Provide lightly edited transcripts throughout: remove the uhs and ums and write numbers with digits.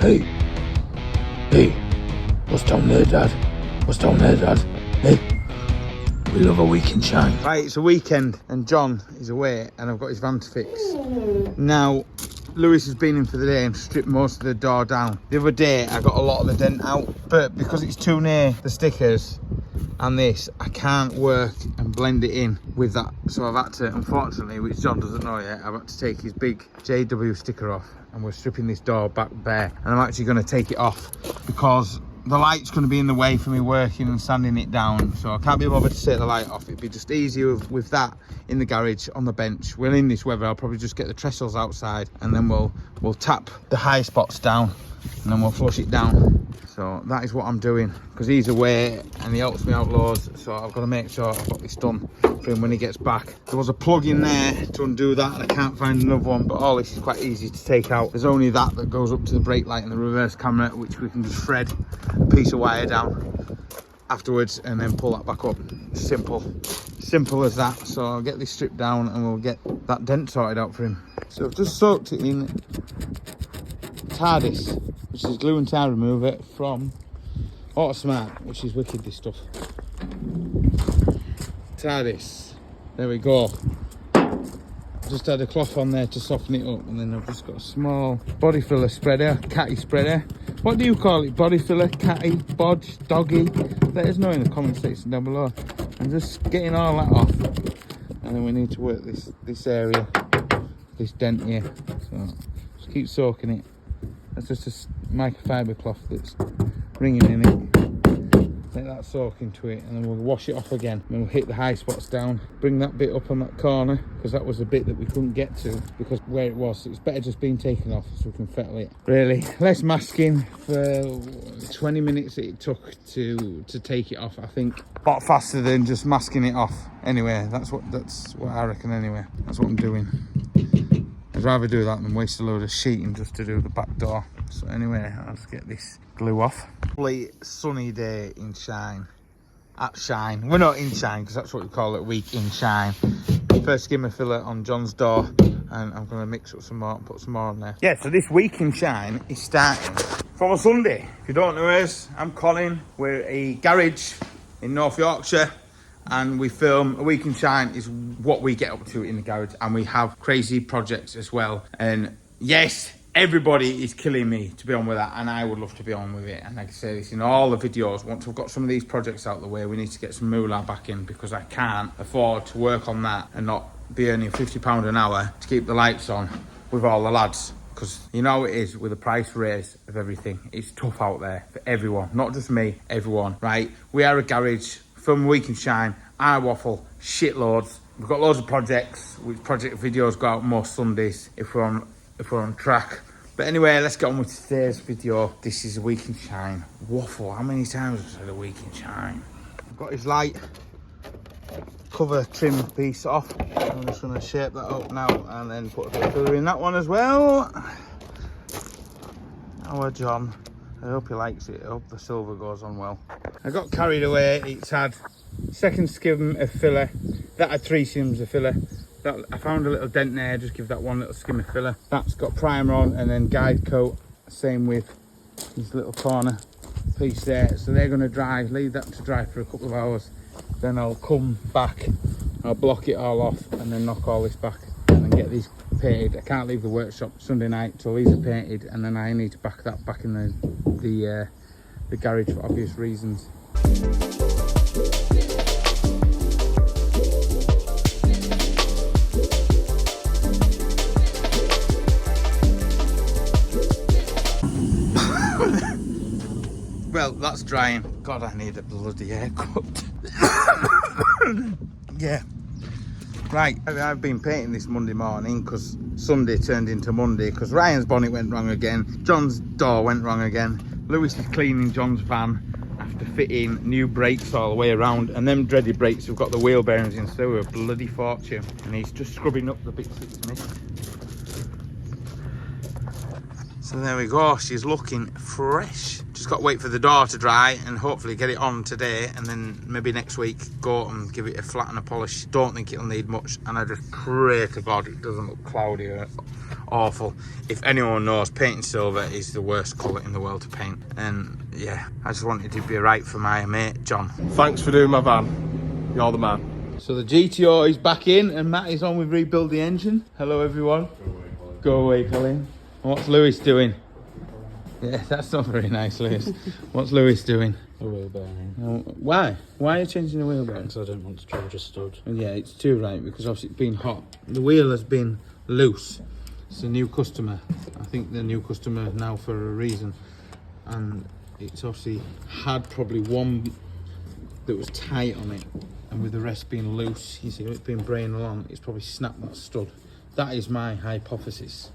Hey! Hey! What's down there, Dad? What's down there, Dad? Hey! We love a week in shine. Right, it's a weekend and John is away and I've got his van to fix. Now, Lewis has been in for the day and stripped most of the door down. The other day, I got a lot of the dent out, but because it's too near the stickers and this, I can't work and blend it in with that. So I've had to, unfortunately, which John doesn't know yet, I've had to take his big JW sticker off and we're stripping this door back bare. And I'm actually going to take it off because the light's going to be in the way for me working and sanding it down, so I can't be bothered to take the light off. It'd be just easier with that in the garage on the bench. Well, in this weather, I'll probably just get the trestles outside and then we'll tap the high spots down and then we'll flush it down. So that is what I'm doing because he's away and he helps me out loads, so I've got to make sure I've got this done for him when he gets back. There was a plug in there to undo that and I can't find another one, but all this is quite easy to take out. There's only that goes up to the brake light and the reverse camera, which we can just thread a piece of wire down afterwards and then pull that back up. Simple as that. So I'll get this stripped down and we'll get that dent sorted out for him. So I've just soaked it in TARDIS, which is glue and tire remover from Autosmart, which is wicked, this stuff. TARDIS, there we go. I've just had a cloth on there to soften it up, and then I've just got a small body filler spreader, catty spreader. What do you call it? Body filler, catty, bodge, doggy? Let us know in the comment section down below. I'm just getting all that off, and then we need to work this area, this dent here. So just keep soaking it. That's just a microfiber cloth that's ringing in it. Let that soak into it and then we'll wash it off again. Then we'll hit the high spots down, bring that bit up on that corner because that was a bit that we couldn't get to because where it was. So it's better just being taken off so we can fettle it. Really, less masking for 20 minutes it took to take it off. I think a lot faster than just masking it off. Anyway, that's what I reckon anyway. That's what I'm doing. I'd rather do that than waste a load of sheeting just to do the back door. So anyway, I'll just get this glue off. Lovely sunny day in Shine. At Shine. We're not in Shine because that's what we call it, week in Shine. First skimmer filler on John's door and I'm going to mix up some more and put some more on there. Yeah, so this week in Shine is starting from a Sunday. If you don't know us, I'm Colin. We're a garage in North Yorkshire. And we film a week in Shine is what we get up to in the garage, and we have crazy projects as well. And yes, everybody is killing me to be on with that, and I would love to be on with it. And I can say this in all the videos, once we've got some of these projects out of the way, we need to get some moolah back in because I can't afford to work on that and not be earning £50 an hour to keep the lights on with all the lads. Because you know how it is with the price raise of everything. It's tough out there for everyone, not just me, everyone, right? We are a garage. Film a week in Shine, I waffle, shitloads. We've got loads of projects, which project videos go out most Sundays if we're on track. But anyway, let's get on with today's video. This is a week in Shine. Waffle, how many times have I said a week in Shine? I've got his light cover trim piece off. I'm just gonna shape that up now and then put a bit of filler in that one as well. Our John. I hope he likes it. I hope the silver goes on well. I got carried away. It's had second skim of filler. That had 3 skims of filler. That, I found a little dent there. Just give that one little skim of filler. That's got primer on and then guide coat. Same with this little corner piece there. So they're going to dry. Leave that to dry for a couple of hours. Then I'll come back. I'll block it all off and then knock all this back and then get these painted. I can't leave the workshop Sunday night till these are painted, and then I need to back that back in the garage for obvious reasons. Well, that's drying. God, I need a bloody haircut. Yeah. Right, I've been painting this Monday morning because Sunday turned into Monday because Ryan's bonnet went wrong again. John's door went wrong again. Lewis is cleaning John's van after fitting new brakes all the way around, and them dreaded brakes have got the wheel bearings in, so they were a bloody fortune. And he's just scrubbing up the bits that's missed. So there we go, she's looking fresh. Just got to wait for the door to dry and hopefully get it on today, and then maybe next week go and give it a flat and a polish. Don't think it'll need much, and I just pray to God it doesn't look cloudy awful. If anyone knows, painting silver is the worst colour in the world to paint. And yeah, I just wanted to be right for my mate John. Thanks for doing my van. You're the man. So the GTO is back in and Matt is on with rebuild the engine. Hello everyone. Go away, Colin. And what's Lewis doing? Yeah, that's not very nice, Lewis. What's Lewis doing? A wheel bearing. Why? Why are you changing the wheel bearing? Because I don't want to change a stud. Yeah, it's too right, because obviously it's been hot. The wheel has been loose. It's a new customer. I think the new customer now for a reason. And it's obviously had probably one that was tight on it. And with the rest being loose, you see it's been braying along, it's probably snapped that stud. That is my hypothesis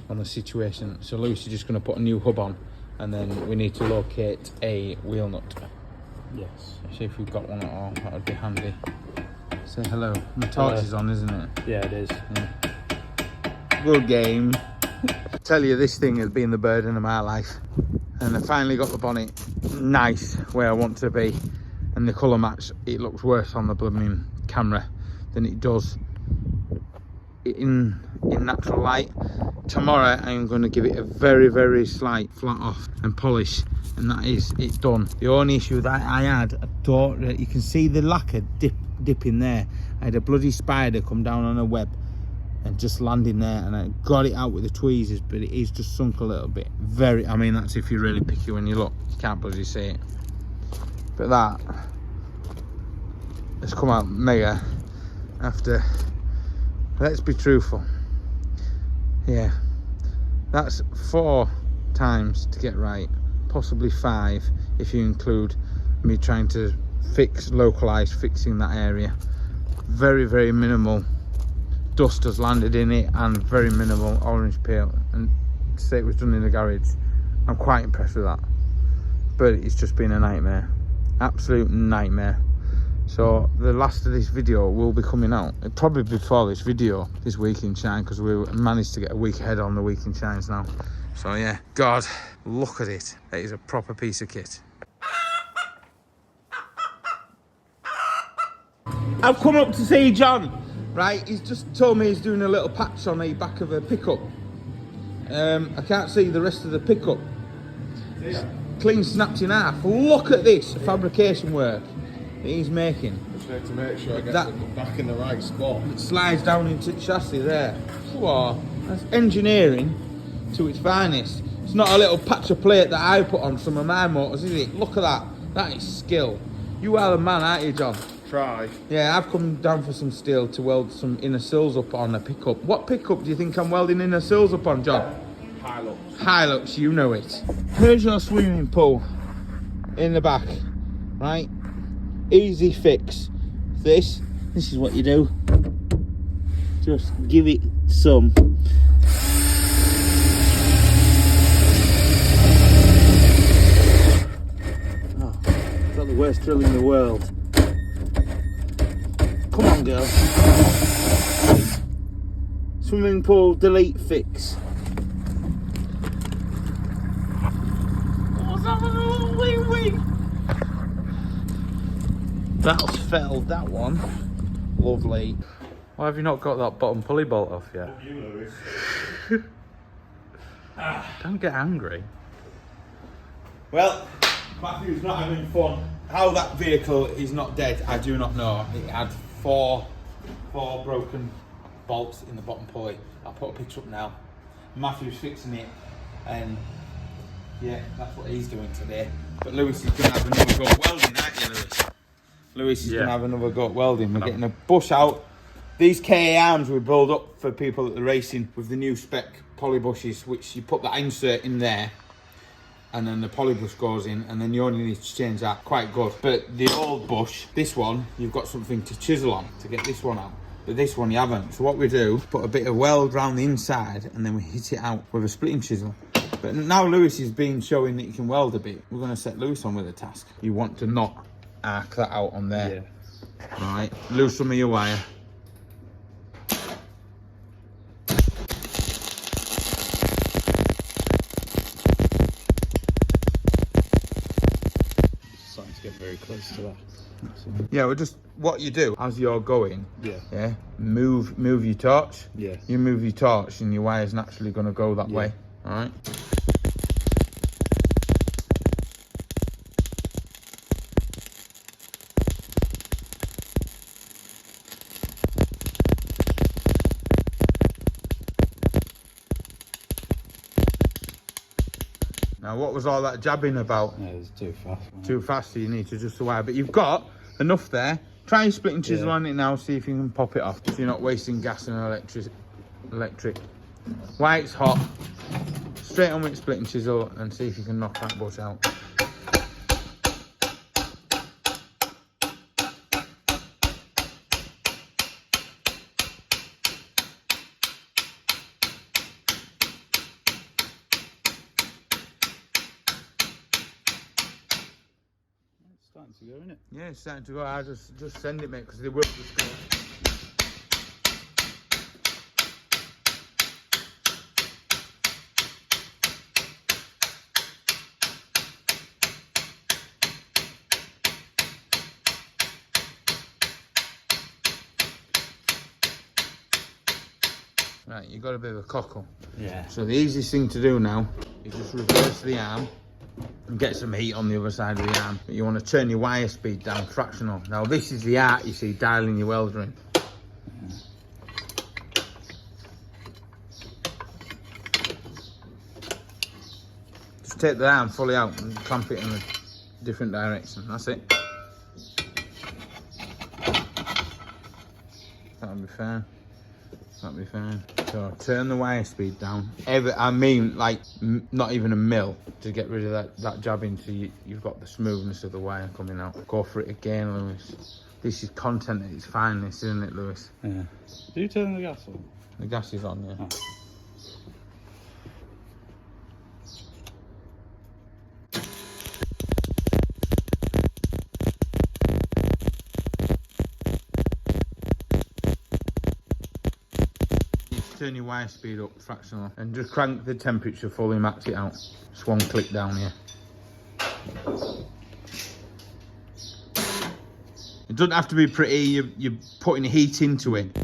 on the situation. So Lewis is just going to put a new hub on, and then we need to locate a wheel nut. Yes. See if we've got one at all. That would be handy. Say hello. My torch is on, isn't it? Yeah, it is. Yeah. Good game. I tell you, this thing has been the burden of my life, and I finally got the bonnet nice where I want to be, and the colour match. It looks worse on the blooming camera than it does in natural light. Tomorrow I'm going to give it a very slight flat off and polish, and that is it done. The only issue that I had, you can see the lacquer dip in there. I had a bloody spider come down on a web and just land in there, and I got it out with the tweezers, but it is just sunk a little bit. I mean, that's if you're really picky when you look, you can't bloody see it. But that has come out mega after, let's be truthful, yeah, that's 4 times to get right, possibly 5 if you include me trying to localize fixing that area. Very minimal dust has landed in it, and very minimal orange peel, and to say it was done in the garage, I'm quite impressed with that. But it's just been a nightmare, absolute nightmare. So the last of this video will be coming out probably before this video, this week in shine, because we managed to get a week ahead on the week in shines now. So yeah, God, look at it. It is a proper piece of kit. I've come up to see John, right? He's just told me he's doing a little patch on the back of a pickup. I can't see the rest of the pickup. It's clean snapped in half. Look at this fabrication work that he's making. Just need to make sure I get it back in the right spot. It slides down into the chassis there. Whoa, that's engineering to its finest. It's not a little patch of plate that I put on some of my motors, is it? Look at that. That is skill. You are the man, aren't you, John? Try. Yeah, I've come down for some steel to weld some inner sills up on a pickup. What pickup do you think I'm welding inner sills up on, John? Hilux. Hilux, you know it. Here's your swimming pool in the back, right? Easy fix. This is what you do. Just give it some. Oh, got the worst drill in the world. Come on, girl. Swimming pool delete fix. What's happening? Wee. That's fell, that one. Lovely. Why have you not got that bottom pulley bolt off yet? Don't get angry. Well, Matthew's not having fun. How that vehicle is not dead, I do not know. It had four broken bolts in the bottom pulley. I'll put a picture up now. Matthew's fixing it, and yeah, that's what he's doing today. But Lewis is going to have another go at welding, aren't you, Lewis? Lewis is going to have another go at welding. We're getting a bush out. These KA arms we build up for people that are racing with the new spec poly bushes, which you put that insert in there, and then the poly bush goes in, and then you only need to change that. Quite good. But the old bush, this one, you've got something to chisel on to get this one out. But this one you haven't. So what we do, put a bit of weld round the inside, and then we hit it out with a splitting chisel. But now Lewis has been showing that he can weld a bit. We're going to set Lewis on with a task. You want to not arc that out on there. Yeah. Right, lose some of your wire. Starting to get very close to that. Yeah, well, just what you do as you're going. Yeah. Move your torch. Yeah. You move your torch, and your wire's naturally going to go that way. All right. Now, what was all that jabbing about? Yeah, it was too fast. Too fast, so you need to adjust the wire. But you've got enough there. Try and split and chisel on it now, see if you can pop it off, so you're not wasting gas and electric. While it's hot, straight on with split and chisel and see if you can knock that bush out. Starting to go, isn't it? Yeah, it's starting to go. I just send it, mate, because they will just go. Right, you've got a bit of a cockle. Yeah. So the easiest thing to do now is just reverse the arm and get some heat on the other side of the arm. But you want to turn your wire speed down fractional. Now this is the art, you see, dialing your welder in. Just take the arm fully out and clamp it in a different direction. That's it. That'll be fine. That'll be fine. So turn the wire speed down. I mean, like, not even a mil to get rid of that jabbing, so you've got the smoothness of the wire coming out. Go for it again, Lewis. This is content at its finest, isn't it, Lewis? Yeah. Do you turn the gas on? The gas is on, yeah. Oh. Turn your wire speed up fractional and just crank the temperature fully, max it out. Just one click down here. It doesn't have to be pretty, you're putting heat into it.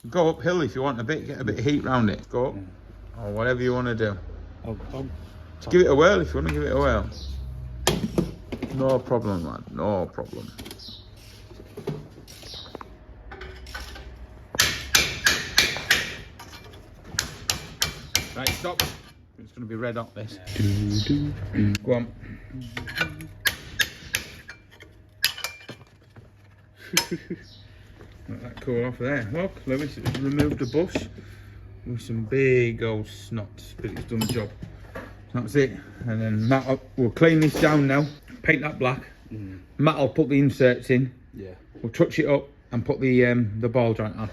Go uphill if you want a bit, get a bit of heat round it. Go up, or whatever you want to do. Just give it a whirl if you want to give it a whirl. No problem, lad, no problem. Right, stop. It's going to be red hot, this. Go on. Let that cool off there. Look, Lewis has removed the bush with some big old snots, but it's done the job. That's it. And then Matt, we'll clean this down now. Paint that black. Matt will put the inserts in. Yeah. We'll touch it up and put the ball joint on.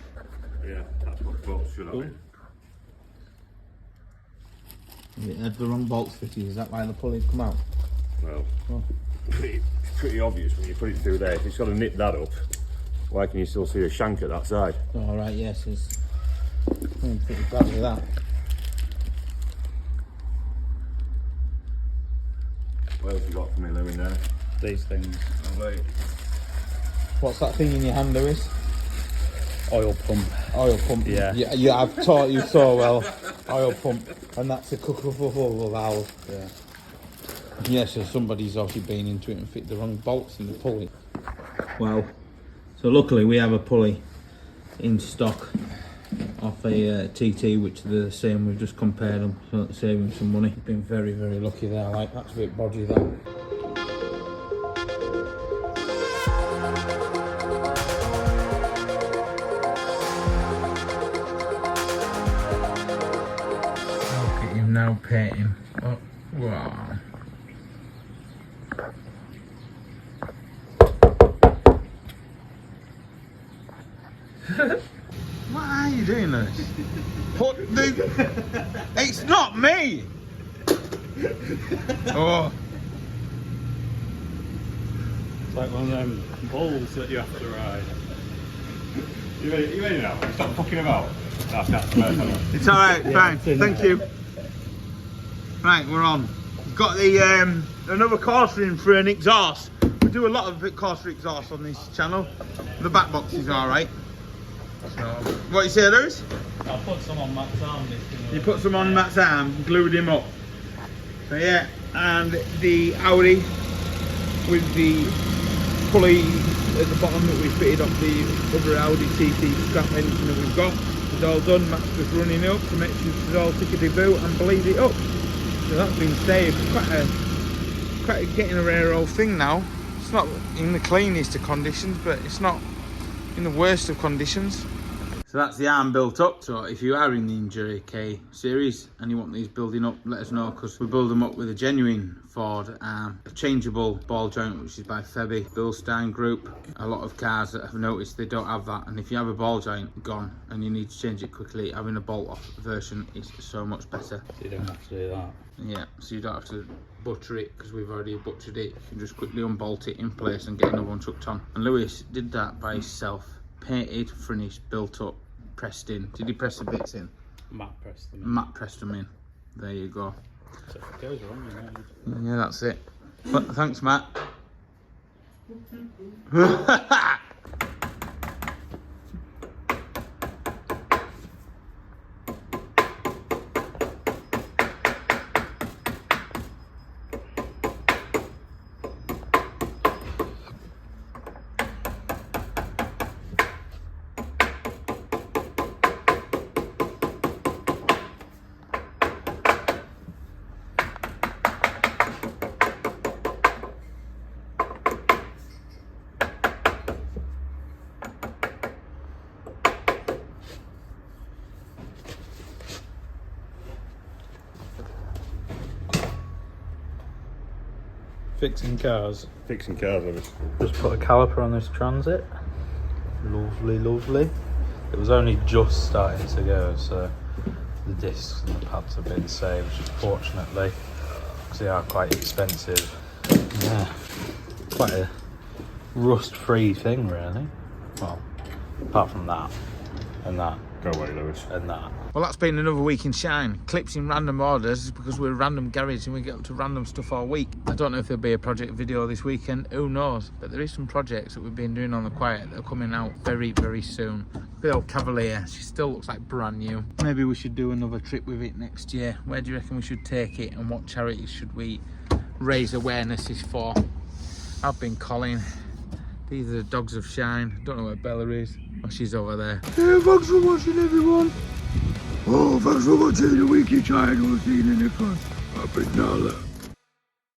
Yeah, that's what bolts should have been. It had the wrong bolts fitted. Is that why the pulley's come out? Well, it's pretty obvious when you put it through there. If it's got to nip that up, why can you still see a shank at that side? All right, yes, it's pretty bad with that. What else you got for me, Lou, in there? These things. Lovely. What's that thing in your hand, Lewis? Oil pump. Oil pump. Yeah. Yeah, I've taught you so well. Oil pump, and that's a cuckoo valve. Yeah. Yeah, so somebody's obviously been into it and fit the wrong bolts in the pulley. Well, so luckily we have a pulley in stock off a TT, which they're the same. We've just compared them, so that's saving some money. Been very, very lucky there. Like, that's a bit bodgy, that. Look at him now painting. Oh, wow. What are you doing, Lewis? Put the... It's not me! Oh. It's like one of them bulls that you have to ride. You ready now? Stop fucking about. That's It's alright, fine. Thank you. Right, we're on. We've got the another courser in for an exhaust. We do a lot of courser exhaust on this channel. The back box is alright. So, what you say, Lewis? I put some on Matt's arm. You put some on Matt's arm, glued him up. So yeah, and the Audi with the pulley at the bottom that we fitted up the other Audi TT scrap engine that we've got. It's all done. Matt's just running it up to make sure it's all tickety-boo and bleed it up. So that's been saved. Quite a getting a rare old thing now. It's not in the cleanest of conditions, but it's not in the worst of conditions. So that's the arm built up. So if you are in the Enduro K series and you want these building up, let us know, because we build them up with a genuine Ford arm, a changeable ball joint, which is by Febby, Bilstein Group. A lot of cars that have noticed they don't have that, and if you have a ball joint gone and you need to change it quickly, having a bolt off version is so much better. So you don't have to do that. Yeah, so you don't have to butcher it, because we've already butchered it. You can just quickly unbolt it in place and get another one chucked on. And Lewis did that by himself. Painted, finished, built up, pressed in. Did he press the bits in? Matt pressed them in. Matt pressed them in. There you go. So if it goes wrong, you know. Yeah, that's it. But thanks, Matt. Fixing cars. Fixing cars, obviously. Just put a caliper on this Transit. Lovely, lovely. It was only just starting to go, so the discs and the pads have been saved, fortunately, because they are quite expensive. Yeah, quite a rust-free thing, really. Well, apart from that and that. Go away, Lewis. And that. Well, that's been another week in shine. Clips in random orders, because we're a random garage and we get up to random stuff all week. I don't know if there'll be a project video this weekend, who knows, but there is some projects that we've been doing on the quiet that are coming out very, very soon. The old Cavalier, she still looks like brand new. Maybe we should do another trip with it next year. Where do you reckon we should take it, and what charities should we raise awarenesses for? I've been calling. These are the dogs of shine. Don't know where Bella is. Oh, she's over there. Yeah, thanks for watching, everyone. Oh, thanks for watching the Wiki Channel. See you in the next one. Happy Nala.